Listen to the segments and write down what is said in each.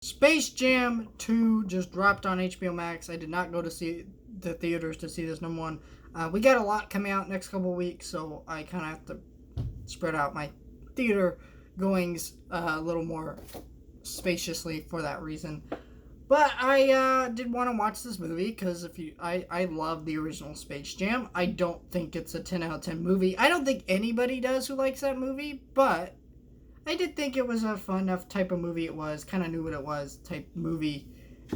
Space Jam 2 just dropped on HBO Max. I did not go to see the theaters to see this, number one. We got a lot coming out next couple weeks, so I kind of have to spread out my theater goings a little more spaciously for that reason. But I did want to watch this movie because I love the original Space Jam. I don't think it's a 10 out of 10 movie. I don't think anybody does who likes that movie, but I did think it was a fun enough type of movie. It was kind of knew what it was type movie,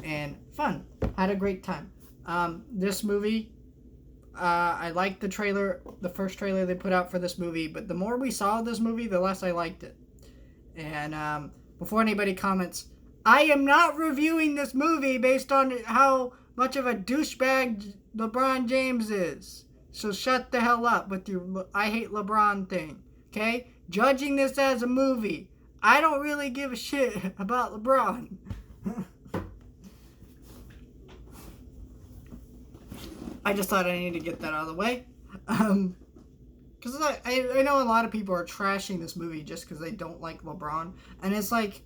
and fun. Had a great time. This movie, I liked the trailer, the first trailer they put out for this movie. But the more we saw this movie, the less I liked it. And before anybody comments, I am not reviewing this movie based on how much of a douchebag LeBron James is. So shut the hell up with your I hate LeBron thing. Okay? Judging this as a movie. I don't really give a shit about LeBron. I just thought I needed to get that out of the way. Because I know a lot of people are trashing this movie just because they don't like LeBron. And it's like,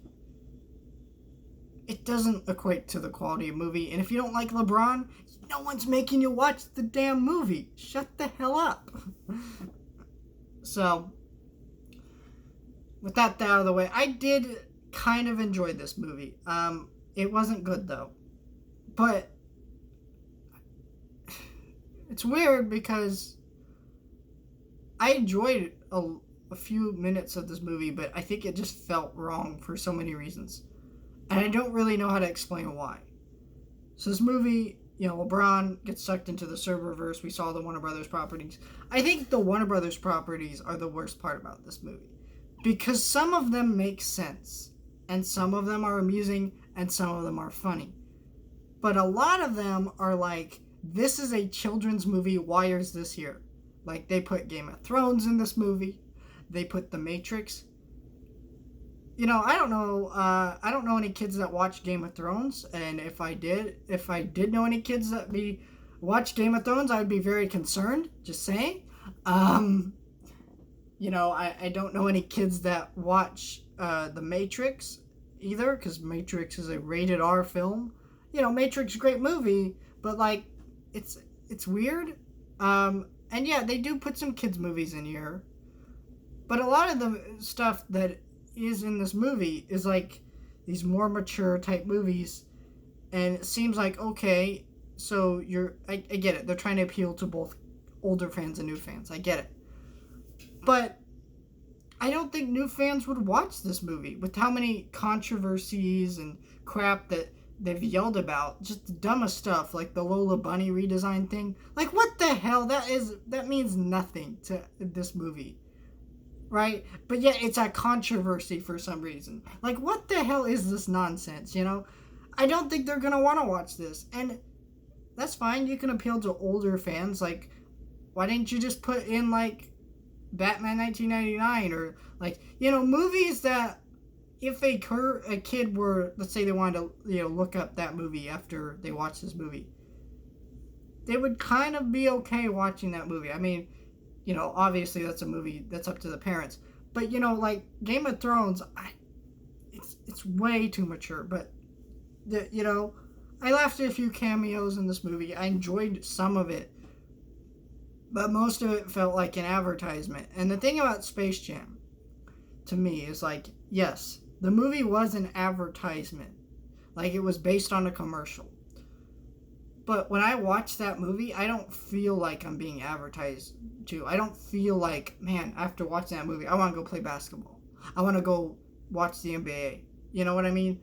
it doesn't equate to the quality of movie. And if you don't like LeBron, no one's making you watch the damn movie. Shut the hell up. So, with that out of the way, I did kind of enjoy this movie. It wasn't good though. But it's weird because I enjoyed a few minutes of this movie, but I think it just felt wrong for so many reasons. And I don't really know how to explain why. So this movie, LeBron gets sucked into the serververse. We saw the Warner Brothers properties. I think the Warner Brothers properties are the worst part about this movie. Because some of them make sense. And some of them are amusing. And some of them are funny. But a lot of them are like, this is a children's movie. Why is this here? Like, they put Game of Thrones in this movie. They put The Matrix. I don't know. I don't know any kids that watch Game of Thrones, and if I did know any kids that watch Game of Thrones, I would be very concerned. Just saying. I don't know any kids that watch The Matrix either, because Matrix is a rated R film. Matrix, great movie, but like, it's weird. And yeah, they do put some kids movies in here, but a lot of the stuff that is in this movie is like these more mature type movies, and it seems like, okay, so I get it, they're trying to appeal to both older fans and new fans. I get it, but I don't think new fans would watch this movie with how many controversies and crap that they've yelled about. Just the dumbest stuff, like the Lola Bunny redesign thing. Like, what the hell? That means nothing to this movie. Right? But yet it's a controversy for some reason. Like, what the hell is this nonsense, I don't think they're going to want to watch this. And that's fine. You can appeal to older fans. Like, why didn't you just put in, like, Batman 1999? Or, like, movies that if a kid were, let's say they wanted to, look up that movie after they watched this movie, they would kind of be okay watching that movie. I mean, obviously that's a movie that's up to the parents. But, like Game of Thrones, it's way too mature. But, I laughed at a few cameos in this movie. I enjoyed some of it. But most of it felt like an advertisement. And the thing about Space Jam, to me, is like, yes, the movie was an advertisement. Like, it was based on a commercial. But when I watch that movie, I don't feel like I'm being advertised to. I don't feel like, man, after watching that movie, I want to go play basketball. I want to go watch the NBA. You know what I mean?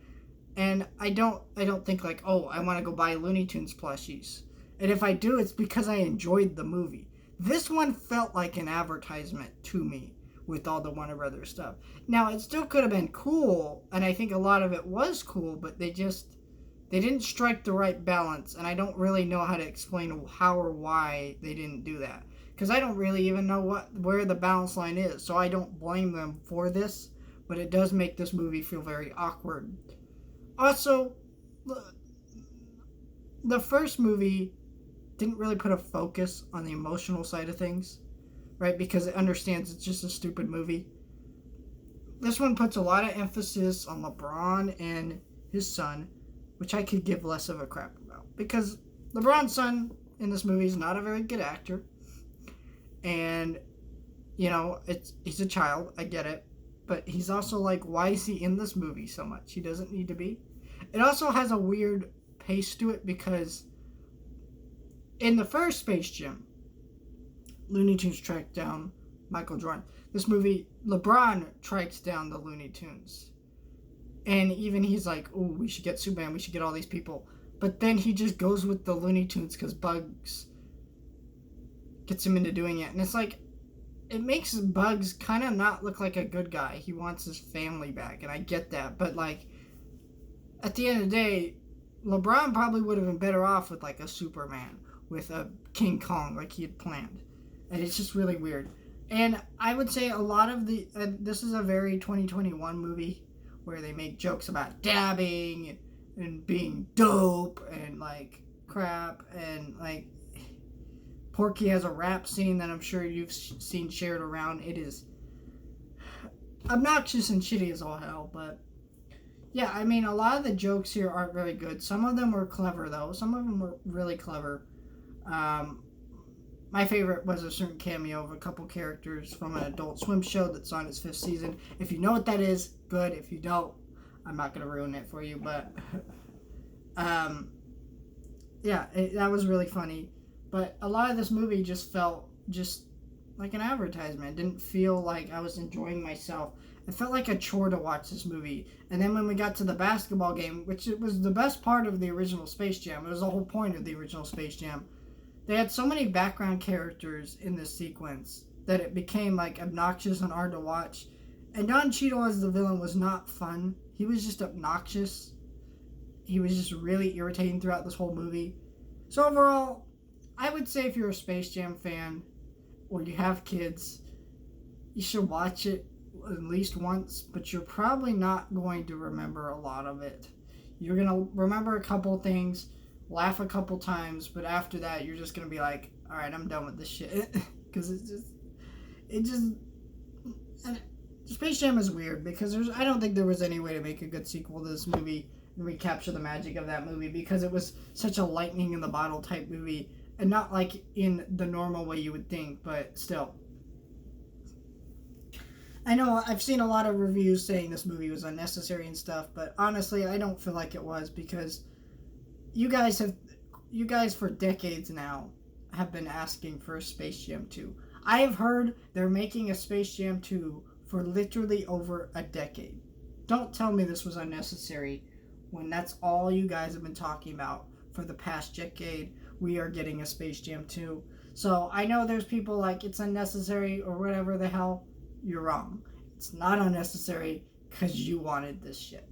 And I don't think like, oh, I want to go buy Looney Tunes plushies. And if I do, it's because I enjoyed the movie. This one felt like an advertisement to me with all the Warner Brothers stuff. Now, it still could have been cool, and I think a lot of it was cool, but they didn't strike the right balance, and I don't really know how to explain how or why they didn't do that. Because I don't really even know where the balance line is, so I don't blame them for this, but it does make this movie feel very awkward. Also, the first movie didn't really put a focus on the emotional side of things, right? Because it understands it's just a stupid movie. This one puts a lot of emphasis on LeBron and his son, which I could give less of a crap about. Because LeBron's son in this movie is not a very good actor. And, he's a child. I get it. But he's also like, why is he in this movie so much? He doesn't need to be. It also has a weird pace to it because in the first Space Jam, Looney Tunes tracked down Michael Jordan. This movie, LeBron tracks down the Looney Tunes. And even he's like, oh, we should get Superman, we should get all these people. But then he just goes with the Looney Tunes because Bugs gets him into doing it. And it's like, it makes Bugs kind of not look like a good guy. He wants his family back, and I get that. But, like, at the end of the day, LeBron probably would have been better off with, like, a Superman, with a King Kong, like he had planned. And it's just really weird. And I would say a lot of this is a very 2021 movie where they make jokes about dabbing and being dope and, like, crap. And, like, Porky has a rap scene that I'm sure you've seen shared around. It is obnoxious and shitty as all hell, but yeah, I mean, a lot of the jokes here aren't very good. Some of them were clever, though. Some of them were really clever. My favorite was a certain cameo of a couple characters from an Adult Swim show that's on its 5th season. If you know what that is, good. If you don't, I'm not going to ruin it for you, but yeah, that was really funny. But a lot of this movie just felt just like an advertisement. It didn't feel like I was enjoying myself. It felt like a chore to watch this movie. And then when we got to the basketball game, which it was the best part of the original Space Jam, it was the whole point of the original Space Jam, they had so many background characters in this sequence that it became like obnoxious and hard to watch. And Don Cheadle as the villain was not fun. He was just obnoxious. He was just really irritating throughout this whole movie. So overall, I would say if you're a Space Jam fan or you have kids, you should watch it at least once, but you're probably not going to remember a lot of it. You're going to remember a couple things, laugh a couple times, but after that, you're just going to be like, all right, I'm done with this shit. Because Space Jam is weird because I don't think there was any way to make a good sequel to this movie and recapture the magic of that movie because it was such a lightning in the bottle type movie. And not like in the normal way you would think, but still. I know I've seen a lot of reviews saying this movie was unnecessary and stuff, but honestly, I don't feel like it was because you guys for decades now have been asking for a Space Jam 2. I have heard they're making a Space Jam 2 for literally over a decade. Don't tell me this was unnecessary when that's all you guys have been talking about for the past decade. We are getting a Space Jam 2. So I know there's people like it's unnecessary or whatever the hell. You're wrong. It's not unnecessary because you wanted this shit.